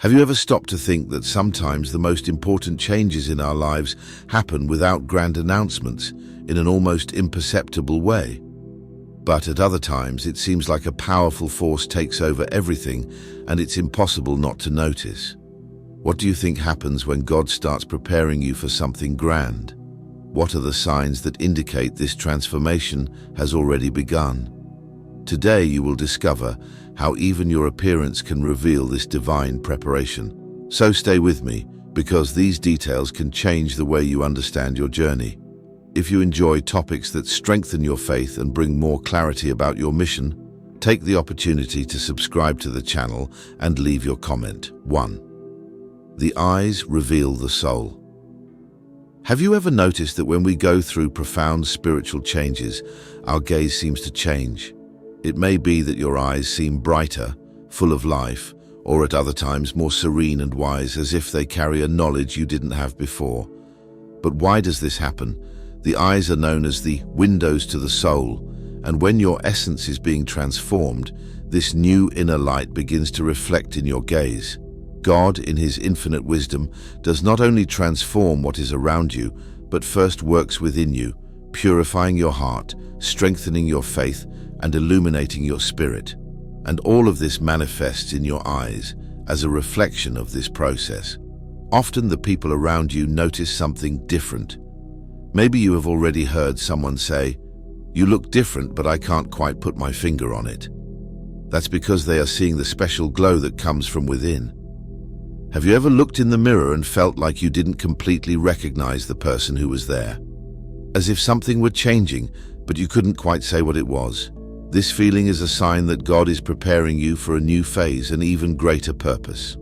Have you ever stopped to think that sometimes the most important changes in our lives happen without grand announcements, in an almost imperceptible way? But at other times, it seems like a powerful force takes over everything and it's impossible not to notice. What do you think happens when God starts preparing you for something grand? What are the signs that indicate this transformation has already begun? Today you will discover how even your appearance can reveal this divine preparation. So stay with me, because these details can change the way you understand your journey. If you enjoy topics that strengthen your faith and bring more clarity about your mission, take the opportunity to subscribe to the channel and leave your comment. 1. The eyes reveal the soul. Have you ever noticed that when we go through profound spiritual changes, our gaze seems to change? It may be that your eyes seem brighter, full of life, or at other times more serene and wise, as if they carry a knowledge you didn't have before. But why does this happen? The eyes are known as the windows to the soul, and when your essence is being transformed, this new inner light begins to reflect in your gaze. God, in His infinite wisdom, does not only transform what is around you, but first works within you, purifying your heart, strengthening your faith, and illuminating your spirit. And all of this manifests in your eyes as a reflection of this process. Often the people around you notice something different. Maybe you have already heard someone say, "You look different, but I can't quite put my finger on it." That's because they are seeing the special glow that comes from within. Have you ever looked in the mirror and felt like you didn't completely recognize the person who was there? As if something were changing, but you couldn't quite say what it was. This feeling is a sign that God is preparing you for a new phase and even greater purpose.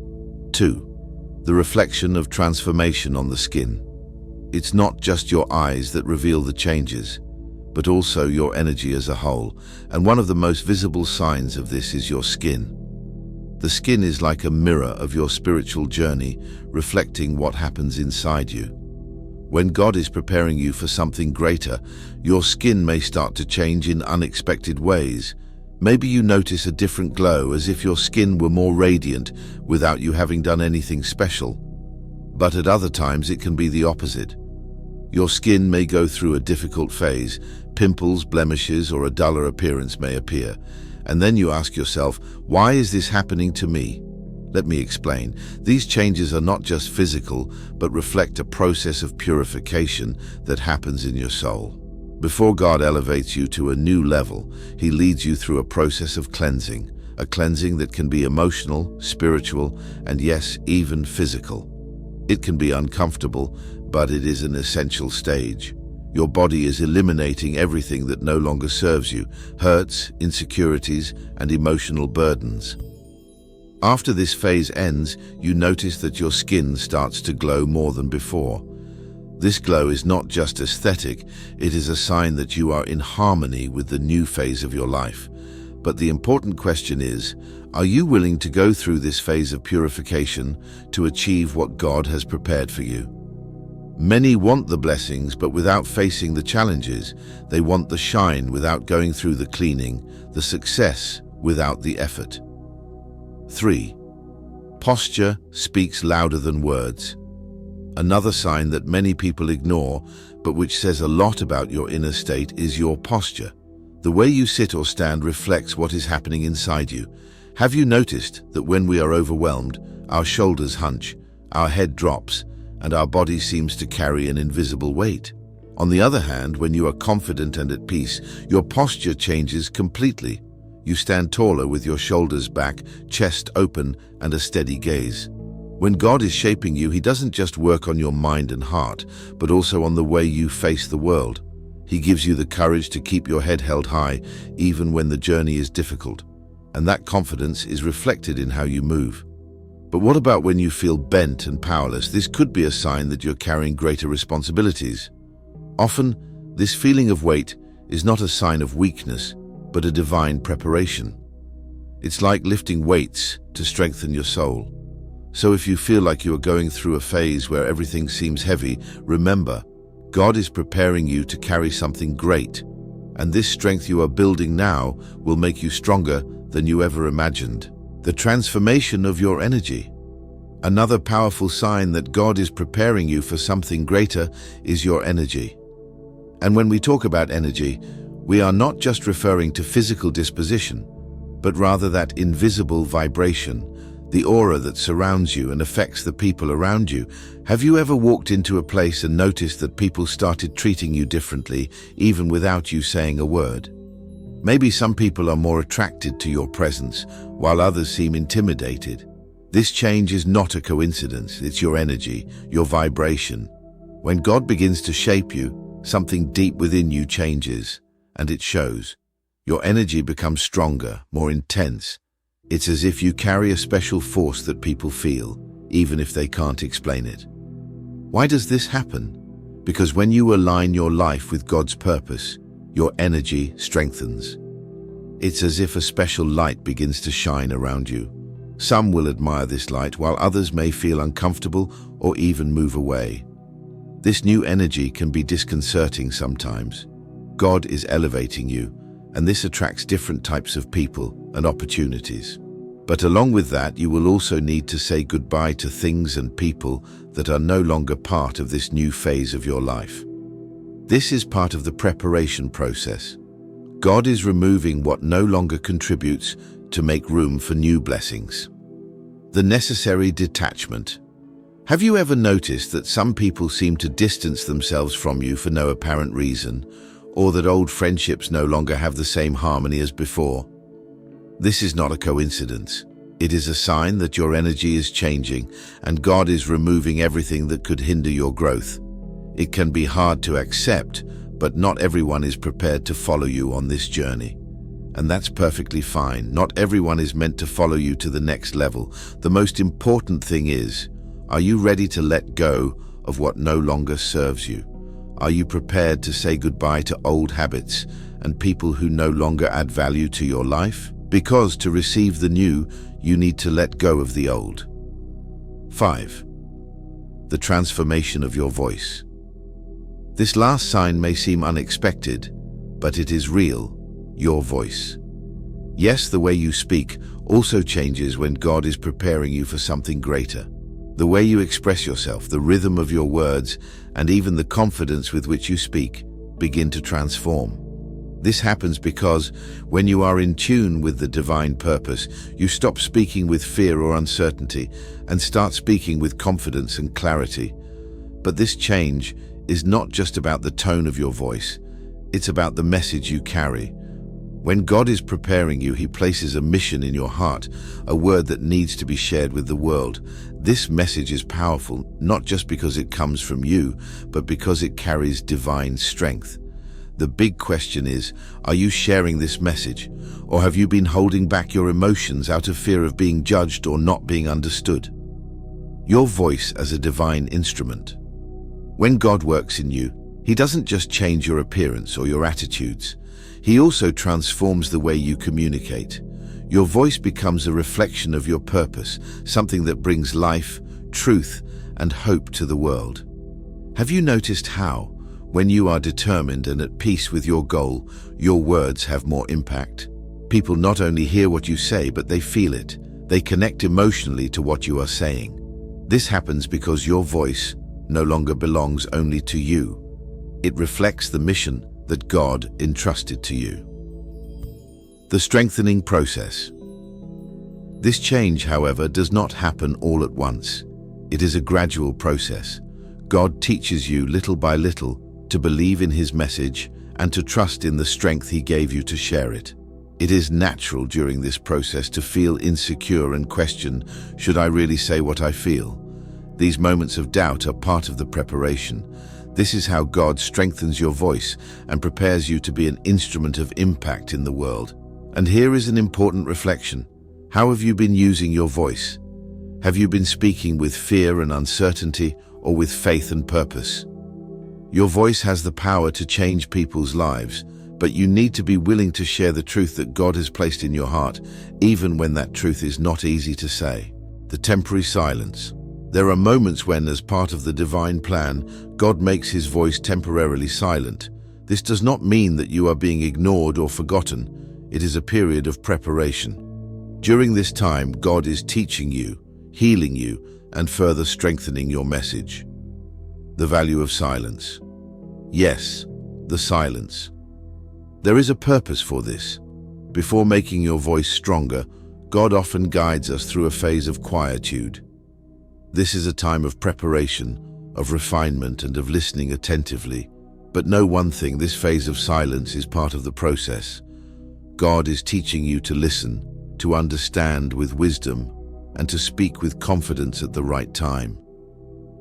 2. The reflection of transformation on the skin. It's not just your eyes that reveal the changes, but also your energy as a whole, and one of the most visible signs of this is your skin. The skin is like a mirror of your spiritual journey, reflecting what happens inside you. When God is preparing you for something greater, your skin may start to change in unexpected ways. Maybe you notice a different glow, as if your skin were more radiant without you having done anything special. But at other times it can be the opposite. Your skin may go through a difficult phase, pimples, blemishes, or a duller appearance may appear. And then you ask yourself, why is this happening to me? Let me explain. These changes are not just physical, but reflect a process of purification that happens in your soul. Before God elevates you to a new level, He leads you through a process of cleansing, a cleansing that can be emotional, spiritual, and yes, even physical. It can be uncomfortable, but it is an essential stage. Your body is eliminating everything that no longer serves you, hurts, insecurities, and emotional burdens. After this phase ends, you notice that your skin starts to glow more than before. This glow is not just aesthetic, it is a sign that you are in harmony with the new phase of your life. But the important question is, are you willing to go through this phase of purification to achieve what God has prepared for you? Many want the blessings, but without facing the challenges. They want the shine without going through the cleaning, the success without the effort. 3. Posture speaks louder than words. Another sign that many people ignore, but which says a lot about your inner state, is your posture. The way you sit or stand reflects what is happening inside you. Have you noticed that when we are overwhelmed, our shoulders hunch, our head drops, and our body seems to carry an invisible weight? On the other hand, when you are confident and at peace, your posture changes completely. You stand taller with your shoulders back, chest open, and a steady gaze. When God is shaping you, He doesn't just work on your mind and heart, but also on the way you face the world. He gives you the courage to keep your head held high, even when the journey is difficult. And that confidence is reflected in how you move. But what about when you feel bent and powerless? This could be a sign that you're carrying greater responsibilities. Often, this feeling of weight is not a sign of weakness, but a divine preparation. It's like lifting weights to strengthen your soul. So if you feel like you are going through a phase where everything seems heavy, remember, God is preparing you to carry something great, and this strength you are building now will make you stronger than you ever imagined. The transformation of your energy. Another powerful sign that God is preparing you for something greater is your energy. And when we talk about energy, we are not just referring to physical disposition, but rather that invisible vibration, the aura that surrounds you and affects the people around you. Have you ever walked into a place and noticed that people started treating you differently, even without you saying a word? Maybe some people are more attracted to your presence, while others seem intimidated. This change is not a coincidence, it's your energy, your vibration. When God begins to shape you, something deep within you changes, and it shows. Your energy becomes stronger, more intense. It's as if you carry a special force that people feel, even if they can't explain it. Why does this happen? Because when you align your life with God's purpose, your energy strengthens. It's as if a special light begins to shine around you. Some will admire this light, while others may feel uncomfortable or even move away. This new energy can be disconcerting sometimes. God is elevating you, and this attracts different types of people and opportunities. But along with that, you will also need to say goodbye to things and people that are no longer part of this new phase of your life. This is part of the preparation process. God is removing what no longer contributes to make room for new blessings. The necessary detachment. Have you ever noticed that some people seem to distance themselves from you for no apparent reason, or that old friendships no longer have the same harmony as before? This is not a coincidence. It is a sign that your energy is changing and God is removing everything that could hinder your growth. It can be hard to accept, but not everyone is prepared to follow you on this journey. And that's perfectly fine. Not everyone is meant to follow you to the next level. The most important thing is, are you ready to let go of what no longer serves you? Are you prepared to say goodbye to old habits and people who no longer add value to your life? Because to receive the new, you need to let go of the old. 5. The transformation of your voice. This last sign may seem unexpected, but it is real. Your voice. Yes, the way you speak also changes when God is preparing you for something greater. The way you express yourself, the rhythm of your words, and even the confidence with which you speak begin to transform. This happens because when you are in tune with the divine purpose, you stop speaking with fear or uncertainty and start speaking with confidence and clarity. But this change is not just about the tone of your voice, it's about the message you carry. When God is preparing you, He places a mission in your heart, a word that needs to be shared with the world. This message is powerful, not just because it comes from you, but because it carries divine strength. The big question is, are you sharing this message, or have you been holding back your emotions out of fear of being judged or not being understood? Your voice as a divine instrument. When God works in you, He doesn't just change your appearance or your attitudes. He also transforms the way you communicate. Your voice becomes a reflection of your purpose, something that brings life, truth, and hope to the world. Have you noticed how, when you are determined and at peace with your goal, your words have more impact? People not only hear what you say, but they feel it. They connect emotionally to what you are saying. This happens because your voice no longer belongs only to you. It reflects the mission that God entrusted to you. The strengthening process. This change, however, does not happen all at once. It is a gradual process. God teaches you little by little to believe in His message and to trust in the strength He gave you to share it. It is natural during this process to feel insecure and question, should I really say what I feel? These moments of doubt are part of the preparation. This is how God strengthens your voice and prepares you to be an instrument of impact in the world. And here is an important reflection. How have you been using your voice? Have you been speaking with fear and uncertainty, or with faith and purpose? Your voice has the power to change people's lives, but you need to be willing to share the truth that God has placed in your heart, even when that truth is not easy to say. The temporary silence. There are moments when, as part of the divine plan, God makes His voice temporarily silent. This does not mean that you are being ignored or forgotten. It is a period of preparation. During this time, God is teaching you, healing you and further strengthening your message. The value of silence. Yes, the silence. There is a purpose for this. Before making your voice stronger, God often guides us through a phase of quietude. This is a time of preparation, of refinement, and of listening attentively. But know one thing, this phase of silence is part of the process. God is teaching you to listen, to understand with wisdom, and to speak with confidence at the right time.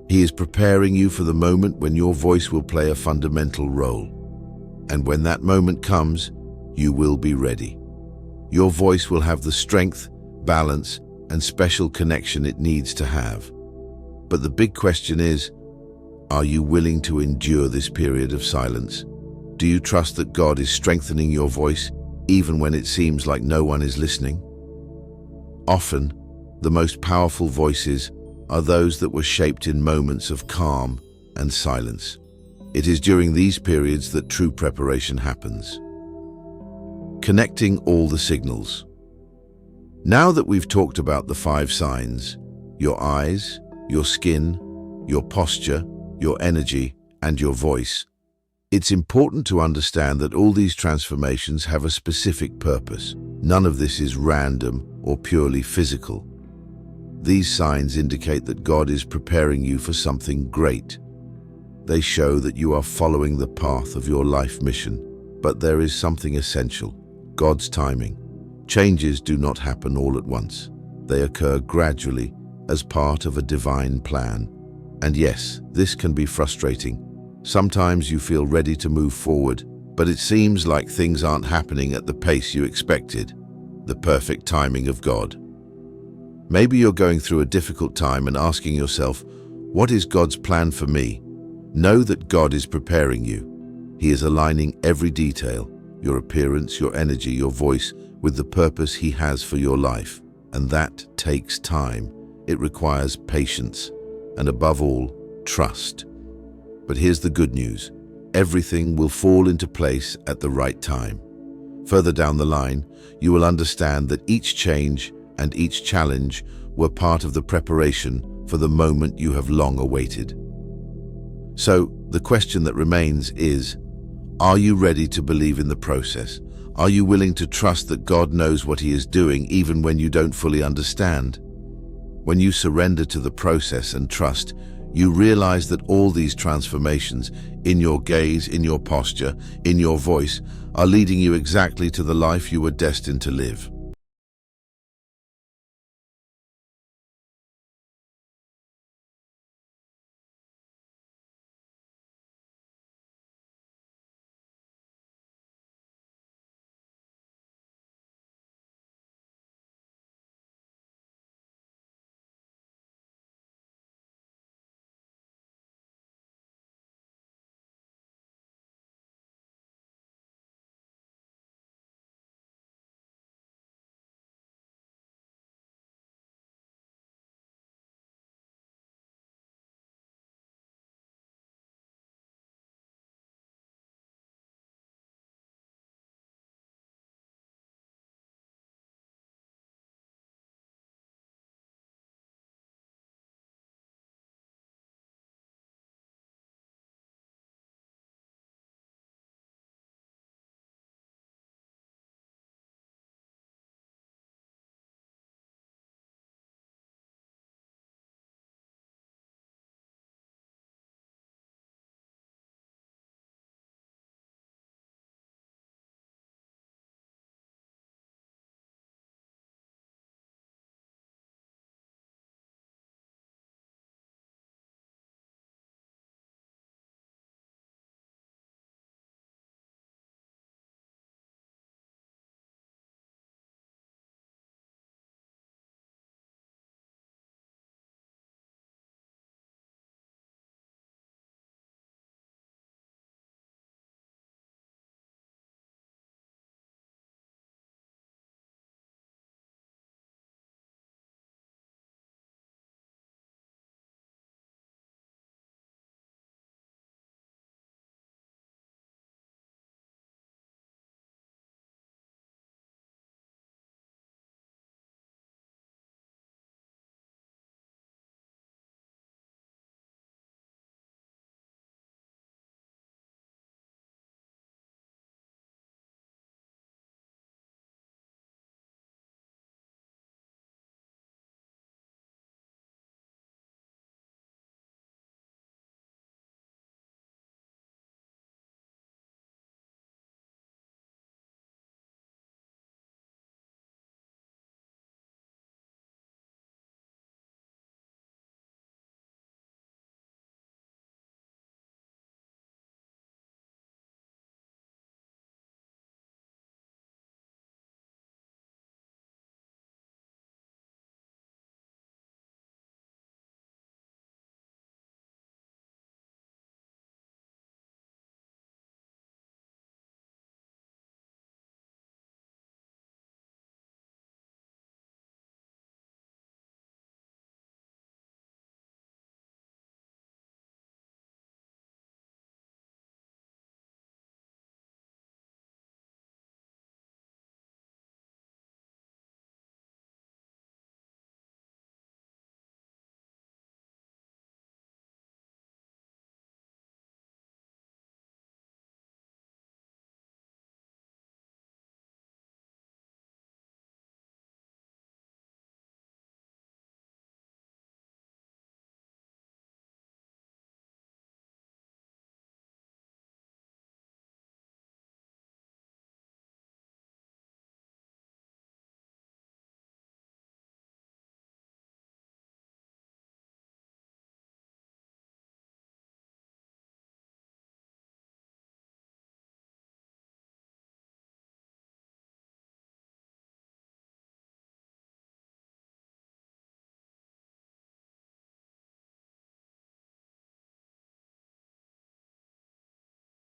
He is preparing you for the moment when your voice will play a fundamental role. And when that moment comes, you will be ready. Your voice will have the strength, balance, and special connection it needs to have. But the big question is, are you willing to endure this period of silence? Do you trust that God is strengthening your voice, even when it seems like no one is listening? Often, the most powerful voices are those that were shaped in moments of calm and silence. It is during these periods that true preparation happens. Connecting all the signals. Now that we've talked about the 5 signs, your eyes, your skin, your posture, your energy, and your voice, it's important to understand that all these transformations have a specific purpose. None of this is random or purely physical. These signs indicate that God is preparing you for something great. They show that you are following the path of your life mission. But there is something essential: God's timing. Changes do not happen all at once. They occur gradually as part of a divine plan. And yes, this can be frustrating. Sometimes you feel ready to move forward, but it seems like things aren't happening at the pace you expected. The perfect timing of God. Maybe you're going through a difficult time and asking yourself, what is God's plan for me? Know that God is preparing you. He is aligning every detail, your appearance, your energy, your voice, with the purpose He has for your life. And that takes time. It requires patience, and above all, trust. But here's the good news. Everything will fall into place at the right time. Further down the line, you will understand that each change and each challenge were part of the preparation for the moment you have long awaited. So, the question that remains is, are you ready to believe in the process? Are you willing to trust that God knows what He is doing even when you don't fully understand? When you surrender to the process and trust, you realize that all these transformations, in your gaze, in your posture, in your voice, are leading you exactly to the life you were destined to live.